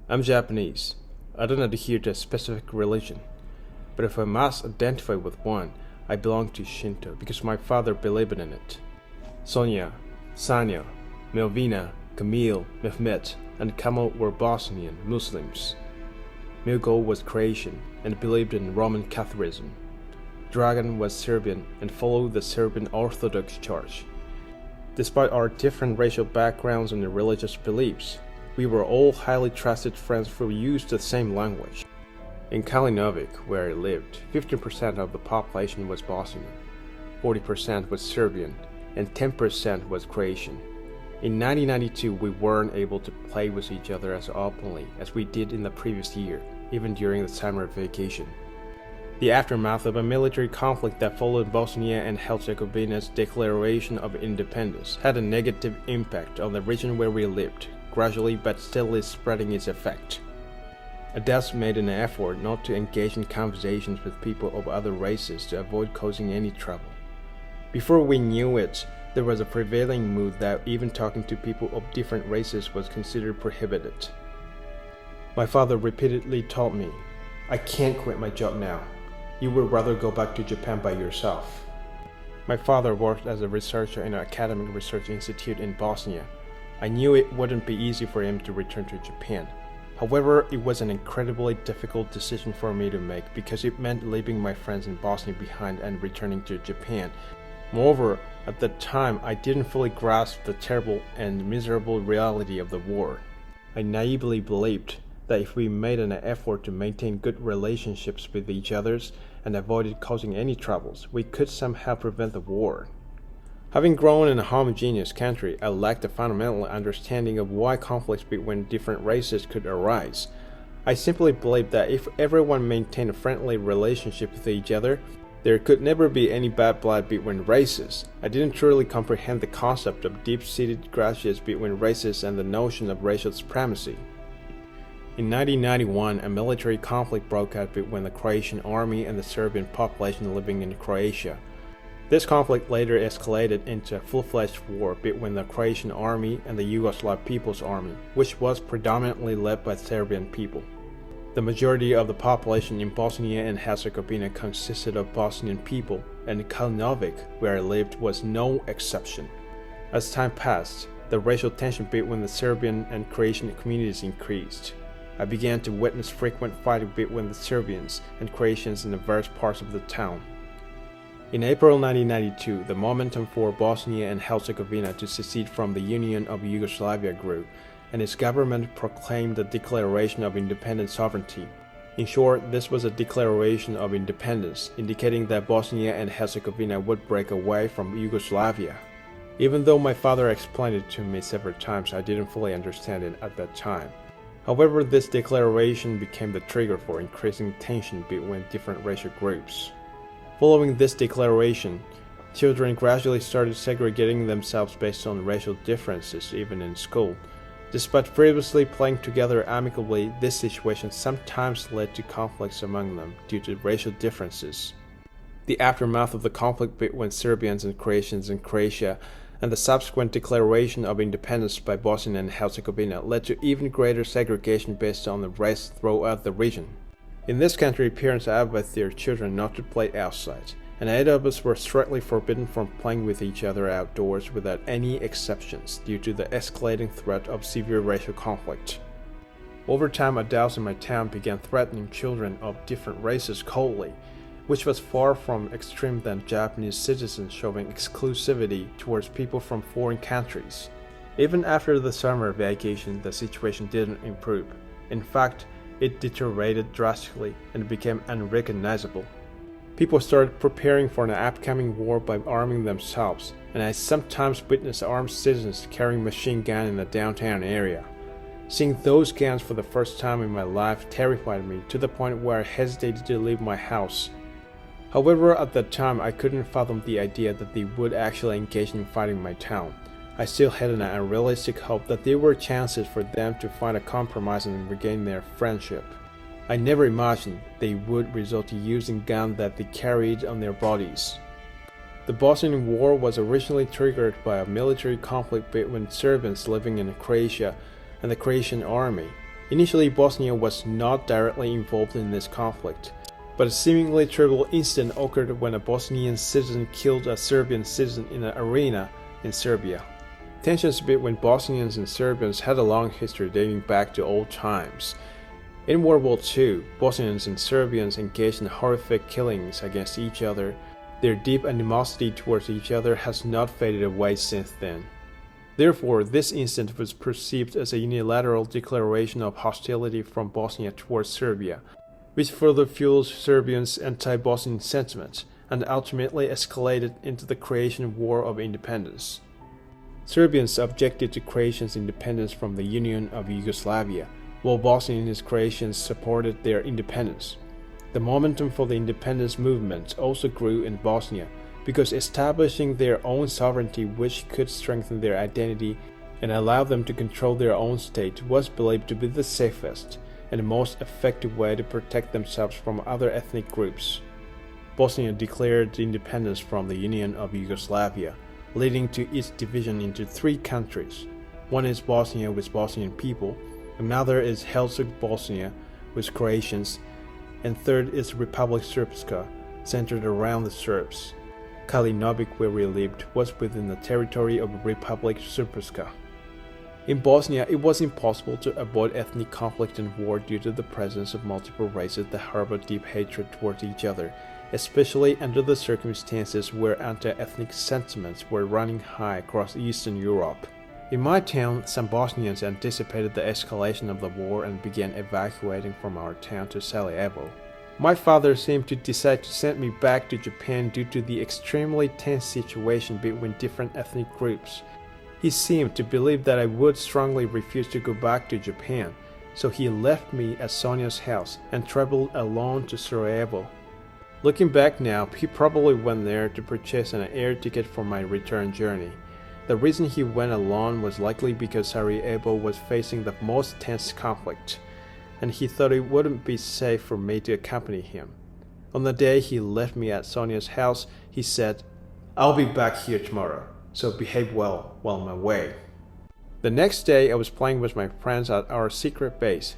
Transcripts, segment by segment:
I'm Japanese. I don't adhere to a specific religion, but if I must identify with one, I belong to Shinto because my father believed in it. Sonia, Sanya, Melvina, Camille, Mehmet, and Kamal were Bosnian Muslims. Milko was Croatian and believed in Roman Catholicism. Dragan was Serbian and followed the Serbian Orthodox Church. Despite our different racial backgrounds and religious beliefs, we were all highly trusted friends who used the same language. In Kalinovic, where I lived, 15% of the population was Bosnian, 40% was Serbian, and 10% was Croatian. In 1992, we weren't able to play with each other as openly as we did in the previous year, even during the summer vacation. The aftermath of a military conflict that followed Bosnia and Herzegovina's declaration of independence had a negative impact on the region where we lived, gradually but steadily spreading its effect. Adults made an effort not to engage in conversations with people of other races to avoid causing any trouble. Before we knew it, there was a prevailing mood that even talking to people of different races was considered prohibited. My father repeatedly told me, "I can't quit my job now. You would rather go back to Japan by yourself." My father worked as a researcher in an academic research institute in Bosnia. I knew it wouldn't be easy for him to return to Japan. However, it was an incredibly difficult decision for me to make because it meant leaving my friends in Bosnia behind and returning to Japan. Moreover, at that time, I didn't fully grasp the terrible and miserable reality of the war. I naively believed that if we made an effort to maintain good relationships with each other and avoided causing any troubles, we could somehow prevent the war. Having grown in a homogeneous country, I lacked a fundamental understanding of why conflicts between different races could arise. I simply believed that if everyone maintained a friendly relationship with each other, there could never be any bad blood between races. I didn't truly comprehend the concept of deep-seated grudges between races and the notion of racial supremacy. In 1991, a military conflict broke out between the Croatian army and the Serbian population living in Croatia. This conflict later escalated into a full-fledged war between the Croatian army and the Yugoslav People's Army, which was predominantly led by Serbian people. The majority of the population in Bosnia and Herzegovina consisted of Bosnian people, and Kalinovic, where I lived, was no exception. As time passed, the racial tension between the Serbian and Croatian communities increased. I began to witness frequent fighting between the Serbians and Croatians in the various parts of the town. In April 1992, the momentum for Bosnia and Herzegovina to secede from the Union of Yugoslavia grew, and its government proclaimed the Declaration of Independent Sovereignty. In short, this was a declaration of independence, indicating that Bosnia and Herzegovina would break away from Yugoslavia. Even though my father explained it to me several times, I didn't fully understand it at that time. However, this declaration became the trigger for increasing tension between different racial groups. Following this declaration, children gradually started segregating themselves based on racial differences even in school. Despite previously playing together amicably, this situation sometimes led to conflicts among them due to racial differences. The aftermath of the conflict between Serbians and Croatians in Croatia and the subsequent declaration of independence by Bosnia and Herzegovina led to even greater segregation based on the race throughout the region. In this country, parents advised their children not to play outside, and adults were strictly forbidden from playing with each other outdoors without any exceptions due to the escalating threat of severe racial conflict. Over time, adults in my town began threatening children of different races coldly, which was far from extreme than Japanese citizens showing exclusivity towards people from foreign countries. Even after the summer vacation, the situation didn't improve. In fact, it deteriorated drastically and became unrecognizable. People started preparing for an upcoming war by arming themselves, and I sometimes witnessed armed citizens carrying machine guns in the downtown area. Seeing those guns for the first time in my life terrified me to the point where I hesitated to leave my house. However, at that time, I couldn't fathom the idea that they would actually engage in fighting my town. I still had an unrealistic hope that there were chances for them to find a compromise and regain their friendship. I never imagined they would resort to using guns that they carried on their bodies. The Bosnian War was originally triggered by a military conflict between Serbians living in Croatia and the Croatian army. Initially, Bosnia was not directly involved in this conflict, but a seemingly trivial incident occurred when a Bosnian citizen killed a Serbian citizen in an arena in Serbia. Tensions between Bosnians and Serbians had a long history dating back to old times. In World War II, Bosnians and Serbians engaged in horrific killings against each other. Their deep animosity towards each other has not faded away since then. Therefore, this incident was perceived as a unilateral declaration of hostility from Bosnia towards Serbia, which further fueled Serbians' anti-Bosnian sentiments and ultimately escalated into the Croatian War of Independence. Serbians objected to Croatia's independence from the Union of Yugoslavia, while Bosnian and Croatians supported their independence. The momentum for the independence movement also grew in Bosnia, because establishing their own sovereignty, which could strengthen their identity and allow them to control their own state, was believed to be the safest and most effective way to protect themselves from other ethnic groups. Bosnia declared independence from the Union of Yugoslavia, leading to its division into 3 countries. One is Bosnia with Bosnian people, another is Herzegovina Bosnia with Croatians, and third is Republic Srpska, centered around the Serbs. Kalinovic, where we lived, was within the territory of Republic Srpska. In Bosnia, it was impossible to avoid ethnic conflict and war due to the presence of multiple races that harbor deep hatred towards each other, especially under the circumstances where anti-ethnic sentiments were running high across Eastern Europe. In my town, some Bosnians anticipated the escalation of the war and began evacuating from our town to Sarajevo. My father seemed to decide to send me back to Japan due to the extremely tense situation between different ethnic groups. He seemed to believe that I would strongly refuse to go back to Japan, so he left me at Sonia's house and traveled alone to Sarajevo. Looking back now, he probably went there to purchase an air ticket for my return journey. The reason he went alone was likely because Sarajevo was facing the most tense conflict, and he thought it wouldn't be safe for me to accompany him. On the day he left me at Sonia's house, he said, "I'll be back here tomorrow, so behave well while I'm away." The next day, I was playing with my friends at our secret base.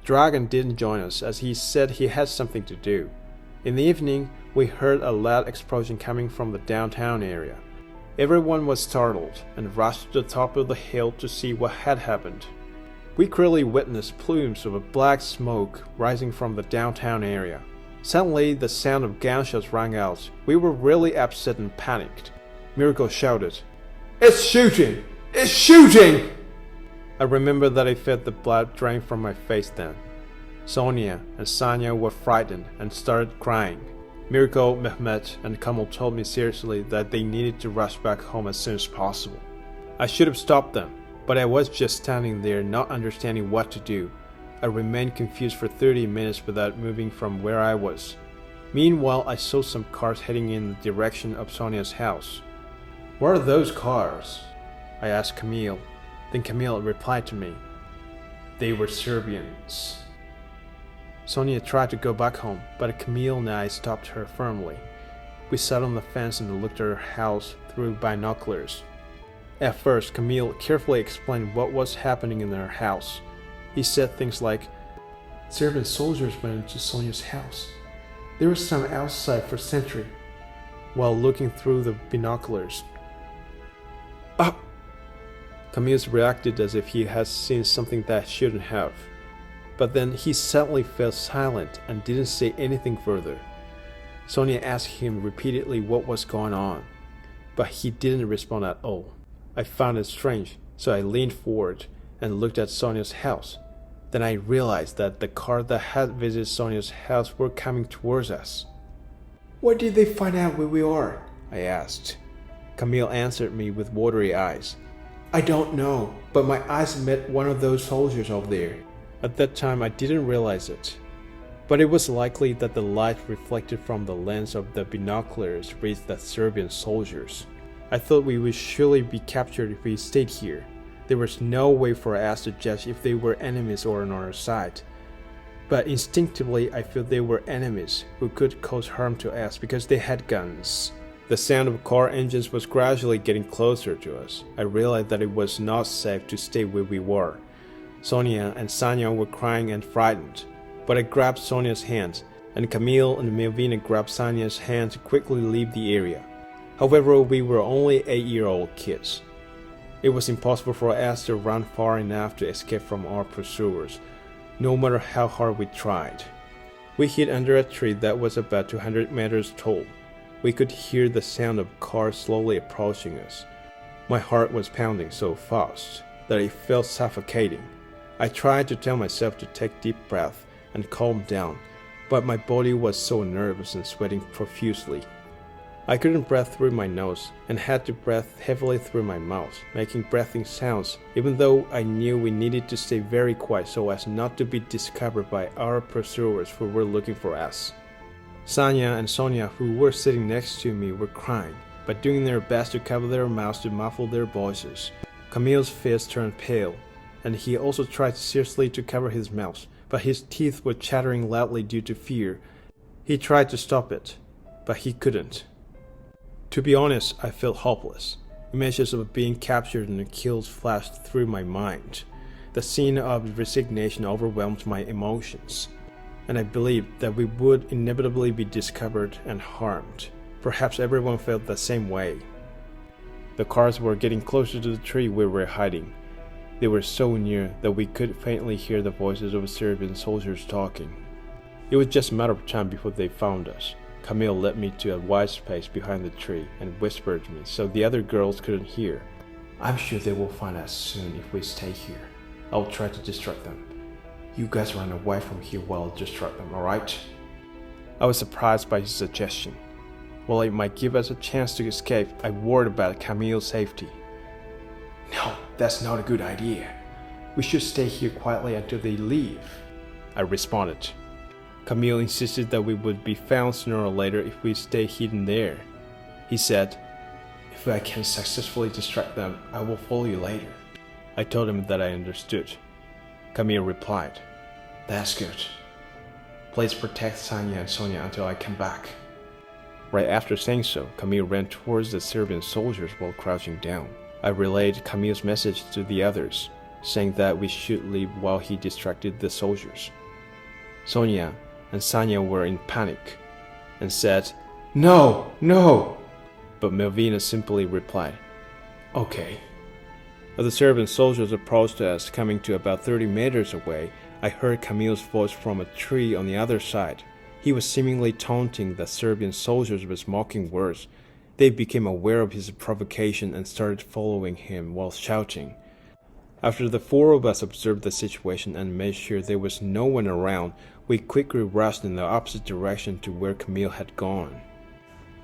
Dragan didn't join us as he said he had something to do. In the evening, we heard a loud explosion coming from the downtown area. Everyone was startled and rushed to the top of the hill to see what had happened. We clearly witnessed plumes of black smoke rising from the downtown area. Suddenly, the sound of gunshots rang out. We were really upset and panicked. Miracle shouted, "It's shooting! It's shooting!" I remember that I felt the blood drain from my face then. Sonia and Sanya were frightened and started crying. Miracle, Mehmet, and Kamal told me seriously that they needed to rush back home as soon as possible. I should have stopped them, but I was just standing there not understanding what to do. I remained confused for 30 minutes without moving from where I was. Meanwhile, I saw some cars heading in the direction of Sonia's house. "What are those cars?" I asked Camille. Then Camille replied to me, "They were Serbians." Sonia tried to go back home, but Camille and I stopped her firmly. We sat on the fence and looked at her house through binoculars. At first, Camille carefully explained what was happening in her house. He said things like, "Serbian soldiers went into Sonia's house. There were some outside for sentry," while looking through the binoculars. "Ah!" Camille reacted as if he had seen something that shouldn't have. But then he suddenly fell silent and didn't say anything further. Sonia asked him repeatedly what was going on, but he didn't respond at all. I found it strange, so I leaned forward and looked at Sonia's house. Then I realized that the car that had visited Sonia's house were coming towards us. "Why did they find out where we are?" I asked. Camille answered me with watery eyes. "I don't know, but my eyes met one of those soldiers over there." At that time, I didn't realize it, but it was likely that the light reflected from the lens of the binoculars reached the Serbian soldiers. I thought we would surely be captured if we stayed here. There was no way for us to judge if they were enemies or on our side. But instinctively, I felt they were enemies who could cause harm to us because they had guns. The sound of car engines was gradually getting closer to us. I realized that it was not safe to stay where we were. Sonia and Sanya were crying and frightened, but I grabbed Sonia's hands, and Camille and Melvina grabbed Sanya's hand to quickly leave the area. However, we were only 8-year-old kids. It was impossible for us to run far enough to escape from our pursuers, no matter how hard we tried. We hid under a tree that was about 200 meters tall. We could hear the sound of cars slowly approaching us. My heart was pounding so fast that it felt suffocating. I tried to tell myself to take deep breaths and calm down, but my body was so nervous and sweating profusely. I couldn't breathe through my nose and had to breathe heavily through my mouth, making breathing sounds, even though I knew we needed to stay very quiet so as not to be discovered by our pursuers who were looking for us. Sanya and Sonia, who were sitting next to me, were crying, but doing their best to cover their mouths to muffle their voices. Camille's face turned pale, and he also tried seriously to cover his mouth, but his teeth were chattering loudly due to fear. He tried to stop it, but he couldn't. To be honest, I felt hopeless. Images of being captured and killed flashed through my mind. The scene of resignation overwhelmed my emotions, and I believed that we would inevitably be discovered and harmed. Perhaps everyone felt the same way. The cars were getting closer to the tree we were hiding. They were so near that we could faintly hear the voices of Serbian soldiers talking. It was just a matter of time before they found us. Camille led me to a wide space behind the tree and whispered to me so the other girls couldn't hear. "I'm sure they will find us soon if we stay here. I'll try to distract them. You guys run away from here while I distract them, alright?" I was surprised by his suggestion. While it might give us a chance to escape, I worried about Camille's safety. "No, that's not a good idea. We should stay here quietly until they leave," I responded. Camille insisted that we would be found sooner or later if we stay hidden there. He said, "If I can successfully distract them, I will follow you later." I told him that I understood. Camille replied, "That's good. Please protect Sanya and Sonia until I come back." Right after saying so, Camille ran towards the Serbian soldiers while crouching down. I relayed Camille's message to the others, saying that we should leave while he distracted the soldiers. Sonia and Sanya were in panic and said, "No, no!" But Melvina simply replied, "Okay." As the Serbian soldiers approached us, coming to about 30 meters away, I heard Camille's voice from a tree on the other side. He was seemingly taunting the Serbian soldiers with mocking words. They became aware of his provocation and started following him while shouting. After the four of us observed the situation and made sure there was no one around, we quickly rushed in the opposite direction to where Camille had gone.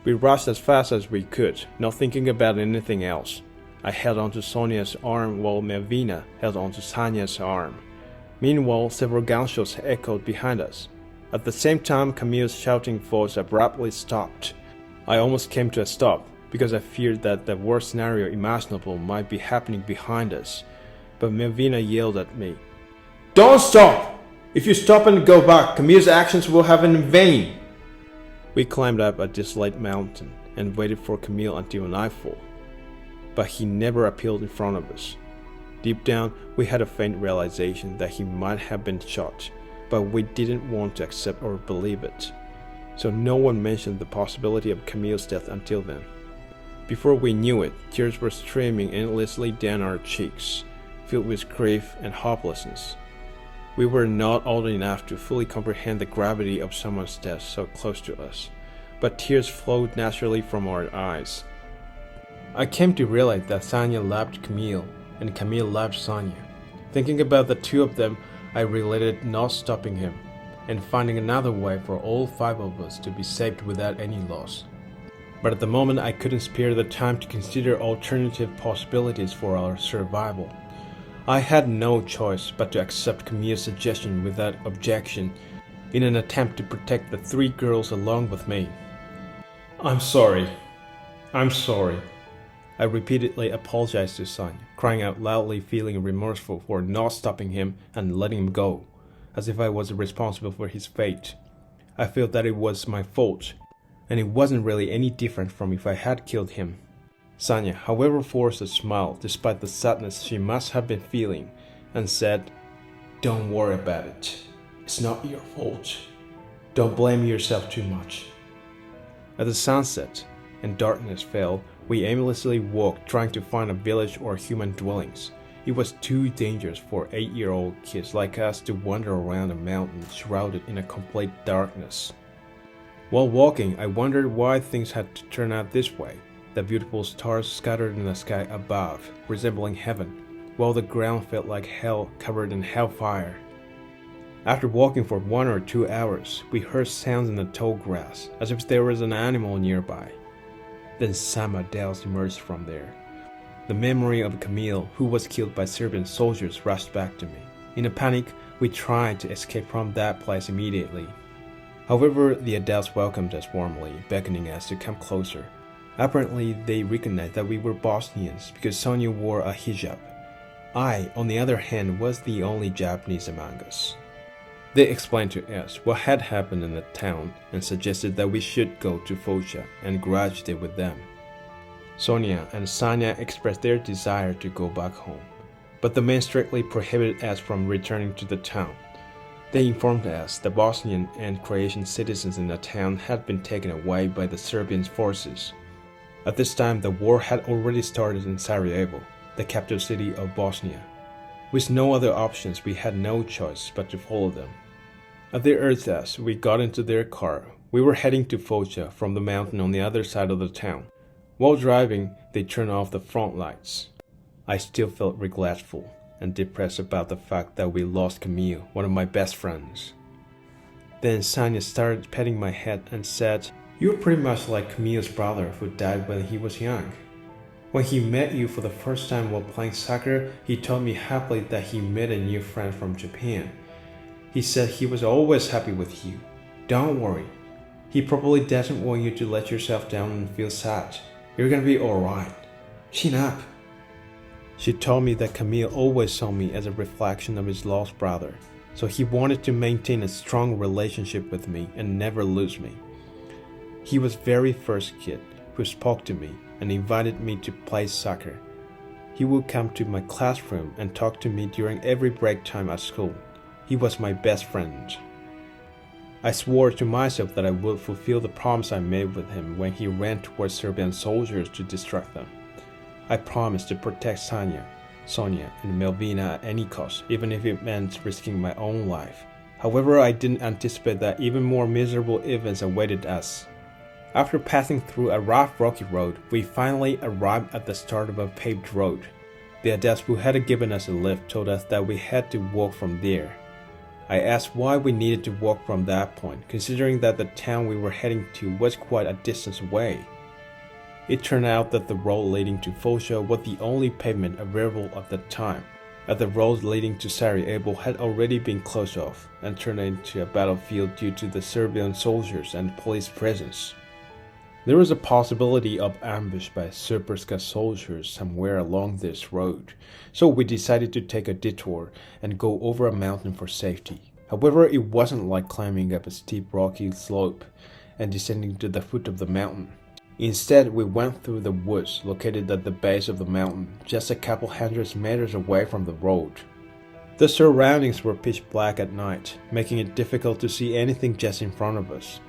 We rushed as fast as we could, not thinking about anything else. I held onto Sonia's arm while Melvina held onto Sanya's arm. Meanwhile, several gunshots echoed behind us. At the same time, Camille's shouting voice abruptly stopped. I almost came to a stop because I feared that the worst scenario imaginable might be happening behind us. But Melvina yelled at me, "Don't stop! If you stop and go back, Camille's actions will have been in vain." We climbed up a desolate mountain and waited for Camille until nightfall. But he never appeared in front of us. Deep down, we had a faint realization that he might have been shot, but we didn't want to accept or believe it. So no one mentioned the possibility of Camille's death until then. Before we knew it, tears were streaming endlessly down our cheeks, filled with grief and hopelessness. We were not old enough to fully comprehend the gravity of someone's death so close to us, but tears flowed naturally from our eyes. I came to realize that Sanya loved Camille, and Camille loved Sanya. Thinking about the two of them, I related not stopping him, and finding another way for all five of us to be saved without any loss. But at the moment I couldn't spare the time to consider alternative possibilities for our survival. I had no choice but to accept Camille's suggestion without objection in an attempt to protect the three girls along with me. I'm sorry. I repeatedly apologized to Sanya, crying out loudly, feeling remorseful for not stopping him and letting him go, as if I was responsible for his fate. I felt that it was my fault, and it wasn't really any different from if I had killed him. Sanya, however, forced a smile despite the sadness she must have been feeling, and said, Don't worry about it. It's not your fault. Don't blame yourself too much. As the sun set and darkness fell, we aimlessly walked, trying to find a village or human dwellings. It was too dangerous for 8-year-old kids like us to wander around a mountain shrouded in a complete darkness. While walking, I wondered why things had to turn out this way. The beautiful stars scattered in the sky above, resembling heaven, while the ground felt like hell covered in hellfire. After walking for 1 or 2 hours, we heard sounds in the tall grass, as if there was an animal nearby. Then some adults emerged from there. The memory of Camille, who was killed by Serbian soldiers, rushed back to me. In a panic, we tried to escape from that place immediately. However, the adults welcomed us warmly, beckoning us to come closer. Apparently, they recognized that we were Bosnians because Sonia wore a hijab. I, on the other hand, was the only Japanese among us. They explained to us what had happened in the town and suggested that we should go to Focia and graduate with them. Sonia and Sanya expressed their desire to go back home, but the men strictly prohibited us from returning to the town. They informed us that Bosnian and Croatian citizens in the town had been taken away by the Serbian forces. At this time, the war had already started in Sarajevo, the capital city of Bosnia. With no other options, we had no choice but to follow them. As they urged us, we got into their car. We were heading to Focia from the mountain on the other side of the town. While driving, they turned off the front lights. I still felt regretful and depressed about the fact that we lost Camille, one of my best friends. Then Sanya started patting my head and said, "You're pretty much like Camille's brother who died when he was young. When he met you for the first time while playing soccer, he told me happily that he met a new friend from Japan. He said he was always happy with you. Don't worry. He probably doesn't want you to let yourself down and feel sad. You're gonna be alright. Chin up." She told me that Camille always saw me as a reflection of his lost brother, so he wanted to maintain a strong relationship with me and never lose me. He was the very first kid who spoke to me and invited me to play soccer. He would come to my classroom and talk to me during every break time at school. He was my best friend. I swore to myself that I would fulfill the promise I made with him when he ran towards Serbian soldiers to distract them. I promised to protect Sanya, Sonia, and Melvina at any cost, even if it meant risking my own life. However, I didn't anticipate that even more miserable events awaited us. After passing through a rough rocky road, we finally arrived at the start of a paved road. The adults who had given us a lift told us that we had to walk from there. I asked why we needed to walk from that point, considering that the town we were heading to was quite a distance away. It turned out that the road leading to Focia was the only pavement available at the time, as the road leading to Sarajevo had already been closed off and turned into a battlefield due to the Serbian soldiers and police presence. There was a possibility of ambush by Srpska soldiers somewhere along this road, so we decided to take a detour and go over a mountain for safety. However, it wasn't like climbing up a steep rocky slope and descending to the foot of the mountain. Instead, we went through the woods located at the base of the mountain, just a couple hundred meters away from the road. The surroundings were pitch black at night, making it difficult to see anything just in front of us.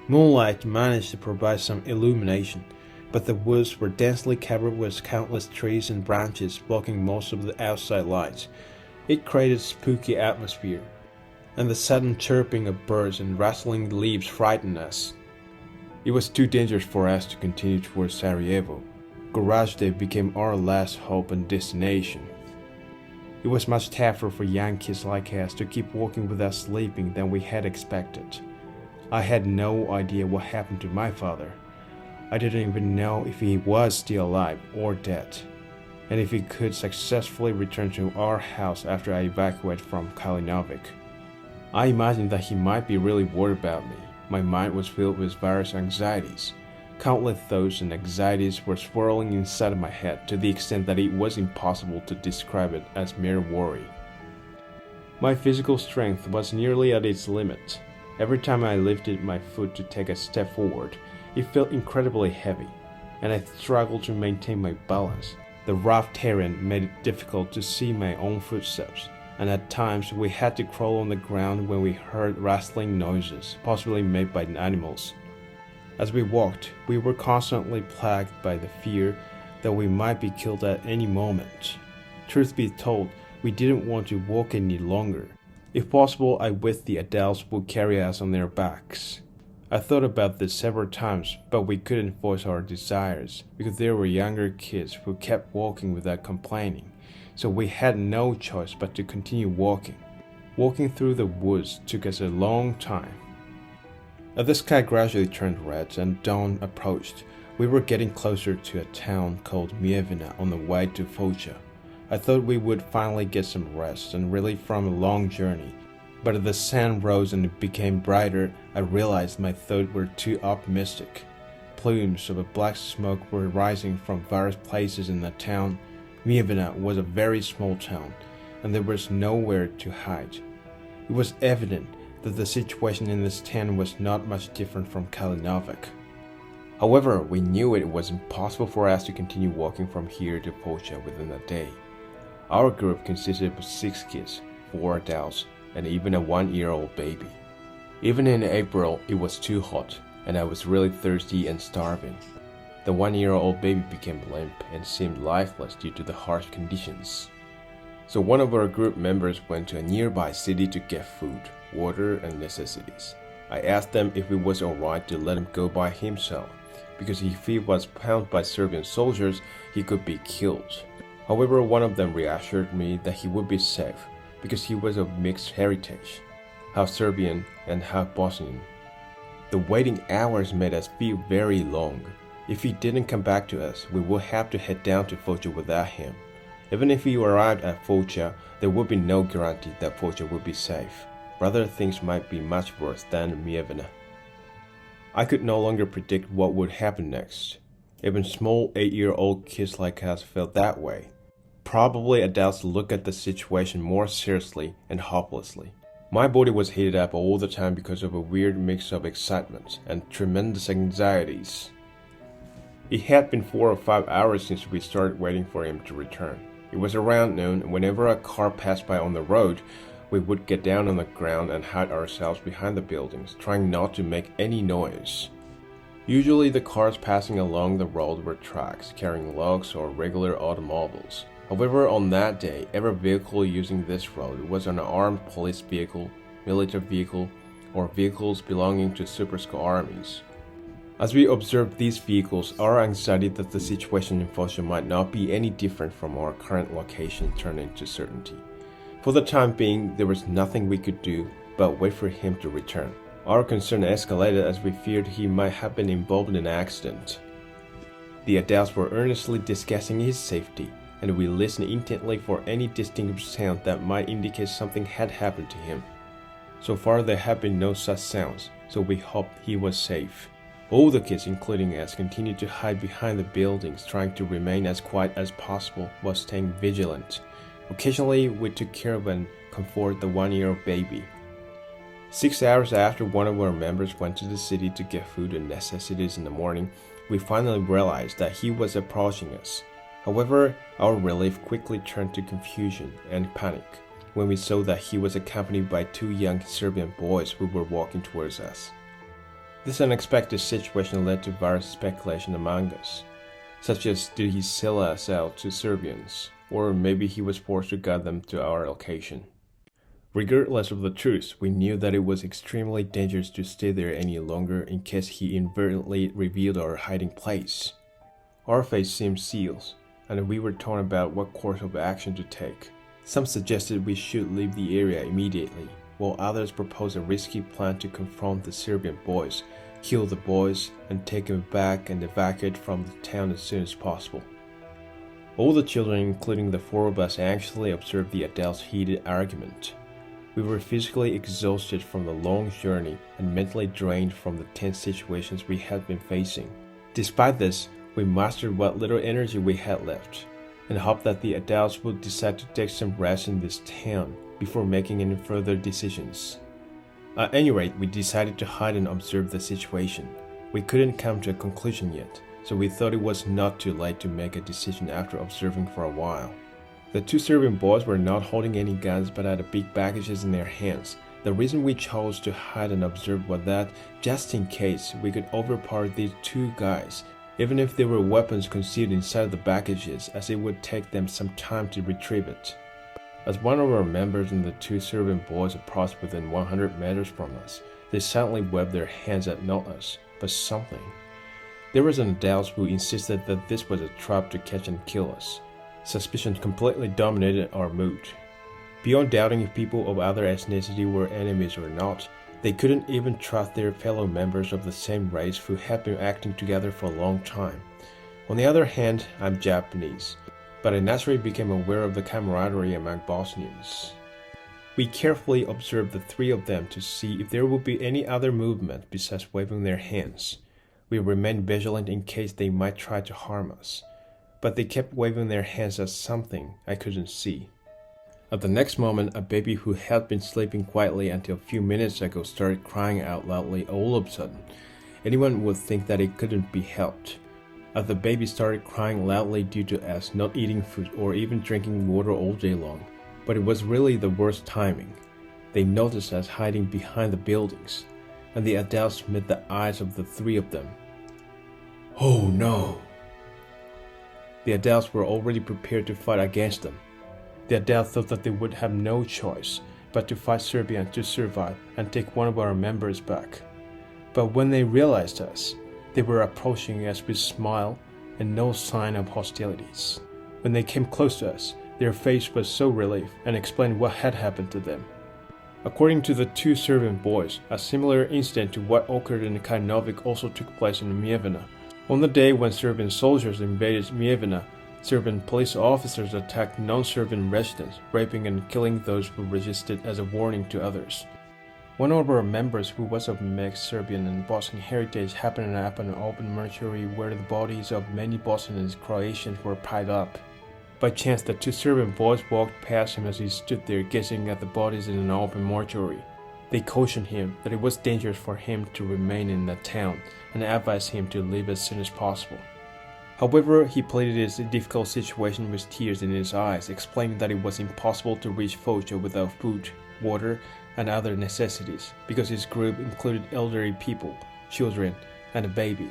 Moonlight managed to provide some illumination, but the woods were densely covered with countless trees and branches blocking most of the outside light. It created a spooky atmosphere, and the sudden chirping of birds and rustling leaves frightened us. It was too dangerous for us to continue towards Sarajevo. Gorazde became our last hope and destination. It was much tougher for young kids like us to keep walking without sleeping than we had expected. I had no idea what happened to my father. I didn't even know if he was still alive or dead, and if he could successfully return to our house after I evacuated from Kalinovic. I imagined that he might be really worried about me. My mind was filled with various anxieties. Countless thoughts and anxieties were swirling inside of my head to the extent that it was impossible to describe it as mere worry. My physical strength was nearly at its limit. Every time I lifted my foot to take a step forward, it felt incredibly heavy, and I struggled to maintain my balance. The rough terrain made it difficult to see my own footsteps. and at times we had to crawl on the ground when we heard rustling noises, possibly made by animals. As we walked, we were constantly plagued by the fear that we might be killed at any moment. Truth be told, we didn't want to walk any longer. If possible, I wished the adults would carry us on their backs. I thought about this several times, but we couldn't voice our desires because there were younger kids who kept walking without complaining, so we had no choice but to continue walking. Walking through the woods took us a long time. As the sky gradually turned red and dawn approached, we were getting closer to a town called Mievina on the way to Foča. I thought we would finally get some rest and relief from a long journey, but as the sun rose and it became brighter, I realized my thoughts were too optimistic. Plumes of black smoke were rising from various places in the town. Mievina was a very small town, and there was nowhere to hide. It was evident that the situation in this town was not much different from Kalinovac. However, we knew it was impossible for us to continue walking from here to Foča within a day. Our group consisted of 6 kids, 4 adults, and even a 1-year-old baby. Even in April, it was too hot, and I was really thirsty and starving. The 1-year-old baby became limp and seemed lifeless due to the harsh conditions. So one of our group members went to a nearby city to get food, water, and necessities. I asked them if it was alright to let him go by himself, because if he was found by Serbian soldiers, he could be killed. However, one of them reassured me that he would be safe because he was of mixed heritage, half Serbian and half Bosnian. The waiting hours made us feel very long. If he didn't come back to us, we would have to head down to Foča without him. Even if he arrived at Foča, there would be no guarantee that Foča would be safe. Rather, things might be much worse than Mievina. I could no longer predict what would happen next. Even small 8-year-old kids like us felt that way. Probably adults look at the situation more seriously and hopelessly. My body was heated up all the time because of a weird mix of excitement and tremendous anxieties. It had been 4 or 5 hours since we started waiting for him to return. It was around noon, and whenever a car passed by on the road, we would get down on the ground and hide ourselves behind the buildings, trying not to make any noise. Usually the cars passing along the road were trucks carrying logs or regular automobiles. However, on that day, every vehicle using this road was an armed police vehicle, military vehicle, or vehicles belonging to Supersco armies. As we observed these vehicles, our anxiety that the situation in Foča might not be any different from our current location turned into certainty. For the time being, there was nothing we could do but wait for him to return. Our concern escalated as we feared he might have been involved in an accident. The adults were earnestly discussing his safety, and we listened intently for any distinct sound that might indicate something had happened to him. So far there had been no such sounds, so we hoped he was safe. All the kids, including us, continued to hide behind the buildings, trying to remain as quiet as possible while staying vigilant. Occasionally, we took care of and comforted the 1-year-old baby. 6 hours after one of our members went to the city to get food and necessities in the morning, we finally realized that he was approaching us. However, our relief quickly turned to confusion and panic when we saw that he was accompanied by 2 young Serbian boys who were walking towards us. This unexpected situation led to various speculation among us, such as did he sell us out to Serbians, or maybe he was forced to guide them to our location. Regardless of the truth, we knew that it was extremely dangerous to stay there any longer in case he inadvertently revealed our hiding place. Our fate seemed sealed, and we were torn about what course of action to take. Some suggested we should leave the area immediately, while others proposed a risky plan to confront the Serbian boys, kill the boys, and take them back and evacuate from the town as soon as possible. All the children, including the 4 of us, anxiously observed the adults' heated argument. We were physically exhausted from the long journey and mentally drained from the tense situations we had been facing. Despite this, we mastered what little energy we had left, and hoped that the adults would decide to take some rest in this town before making any further decisions. At any rate, we decided to hide and observe the situation. We couldn't come to a conclusion yet, so we thought it was not too late to make a decision after observing for a while. The two Serbian boys were not holding any guns but had big packages in their hands. The reason we chose to hide and observe was that, just in case, we could overpower these two guys, even if there were weapons concealed inside the packages, as it would take them some time to retrieve it. As one of our members and the two Serbian boys approached within 100 meters from us, they suddenly waved their hands at not us, but something. There was an adult who insisted that this was a trap to catch and kill us. Suspicion completely dominated our mood. Beyond doubting if people of other ethnicity were enemies or not, they couldn't even trust their fellow members of the same race who had been acting together for a long time. On the other hand, I'm Japanese, but I naturally became aware of the camaraderie among Bosnians. We carefully observed the three of them to see if there would be any other movement besides waving their hands. We remained vigilant in case they might try to harm us, but they kept waving their hands at something I couldn't see. At the next moment, a baby who had been sleeping quietly until a few minutes ago started crying out loudly all of a sudden. Anyone would think that it couldn't be helped. As the baby started crying loudly due to us not eating food or even drinking water all day long, but it was really the worst timing. They noticed us hiding behind the buildings, and the adults met the eyes of the three of them. Oh no! The adults were already prepared to fight against them. The adults thought that they would have no choice but to fight Serbia to survive and take one of our members back. But when they realized us, they were approaching us with a smile and no sign of hostilities. When they came close to us, their face was so relieved and explained what had happened to them. According to the two Serbian boys, a similar incident to what occurred in Karnovic also took place in Mjevena. On the day when Serbian soldiers invaded Mjevena, Serbian police officers attacked non-Serbian residents, raping and killing those who resisted as a warning to others. One of our members, who was of mixed Serbian and Bosnian heritage, happened up an open mortuary where the bodies of many Bosnians and Croatians were piled up. By chance, the two Serbian boys walked past him as he stood there gazing at the bodies in an open mortuary. They cautioned him that it was dangerous for him to remain in the town and advised him to leave as soon as possible. However, he pleaded his difficult situation with tears in his eyes, explaining that it was impossible to reach Foča without food, water, and other necessities, because his group included elderly people, children, and a baby.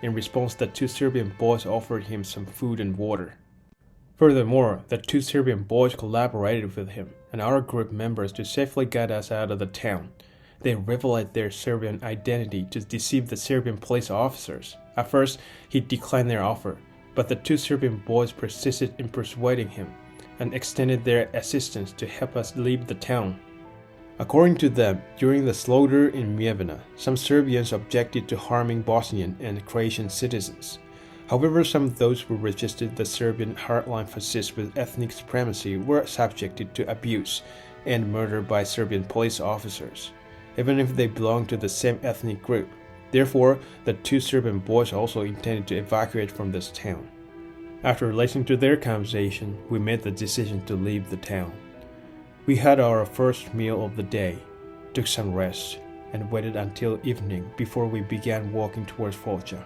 In response, the two Serbian boys offered him some food and water. Furthermore, the two Serbian boys collaborated with him and our group members to safely get us out of the town. They revealed their Serbian identity to deceive the Serbian police officers. At first, he declined their offer, but the two Serbian boys persisted in persuading him and extended their assistance to help us leave the town. According to them, during the slaughter in Mjevena, some Serbians objected to harming Bosnian and Croatian citizens. However, some of those who resisted the Serbian hardline fascists with ethnic supremacy were subjected to abuse and murder by Serbian police officers, even if they belonged to the same ethnic group. Therefore, the two Serbian boys also intended to evacuate from this town. After listening to their conversation, we made the decision to leave the town. We had our first meal of the day, took some rest, and waited until evening before we began walking towards Foča.